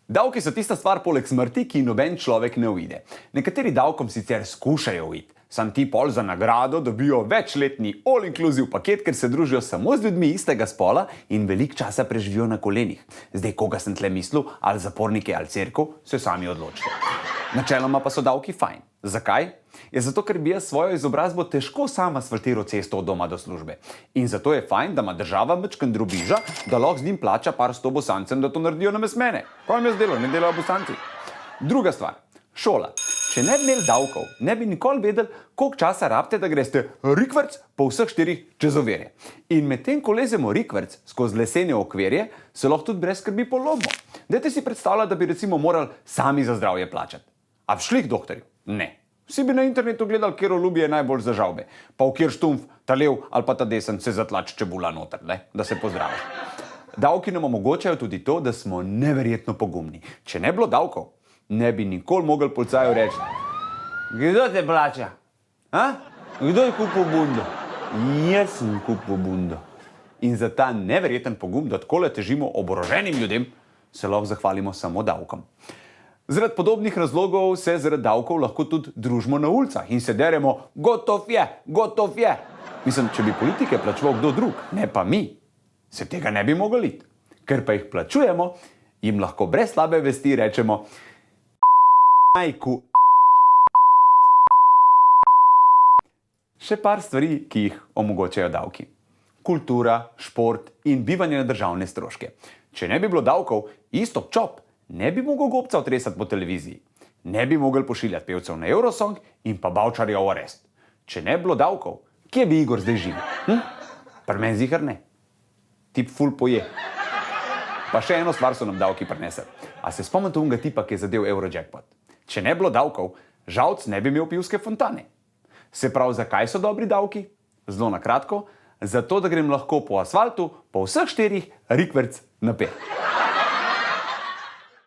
Davki so tista stvar poleg smrti, ki noben človek ne uide. Nekateri davkom sicer skušajo uiti, sam ti pol za nagrado dobijo večletni all-inclusive paket, ker se družijo samo z ljudmi istega spola in veliko časa preživijo na kolenih. Zdaj, koga sem tle mislil, ali zapornike ali cerkev, se sami odločite. Načeloma pa so davki fajn. Zakaj? Je zato, ker bi jaz svojo izobrazbo težko sam asfaltiral cesto od doma do službe. In zato je fajn, da ima država mečken drobiža, da lahko z njim plača par 100 bosancem, da to naredijo namesto mene. Kaj jim jaz delo, ne delajo bosanci. Druga stvar, šola. Če ne bi imeli davkov, ne bi nikoli vedeli, koliko časa rabite, da greste rikverc po vseh 4 čezoverje. In medtem, ko lezemo rikverc skozi lesene okvirje, se lahko tudi brez skrbi polomimo. Dajte si predstavljati, da bi recimo morali sami za zdravje plačati. A bi šli k doktorju? Ne. Vsi bi na internetu gledali, kjer ljubi je najbolj za žavbe. Pa v kjer štumf, ta lev ali pa ta desen se zatlači čebula noter, da se pozdraviš. Davki nam omogočajo tudi to, da smo neverjetno pogumni. Če ne bilo davkov, ne bi nikoli mogli policaju reči: kdo te plača? Kdo je kupil bundo? Jaz sem kupil bundo. In za ta neverjeten pogum, da takole težimo oboroženim ljudem, se lahko zahvalimo samo davkom. Zaradi podobnih razlogov se zaradi davkov lahko tudi družimo na ulicah in se deremo: gotov je, gotov je. Mislim, če bi politike plačeval kdo drug, ne pa mi, se tega ne bi mogli iti. Ker pa jih plačujemo, jim lahko brez slabe vesti rečemo: majku. Še par stvari, ki jih omogočajo davki. Kultura, šport in bivanje na državne stroške. Če ne bi bilo davkov, Iztok Čop ne bi mogel gobca otresati po televiziji. Ne bi mogel pošiljati pevcev na Eurosong in pa Bavčarja v arest. Če ne bi bilo davkov, kje bi Igor zdaj živel? Pri meni ziher ne. Tip ful poje. Pa še eno stvar so nam davki prinesli. A se spomnite unga tipa, ki je zadev Eurojackpot? Če ne bilo davkov, žalc ne bi imel pivske fontane. Se pravi, zakaj so dobri davki? Zelo na kratko, zato da grem lahko po asfaltu po vseh 4 rikverc na 5.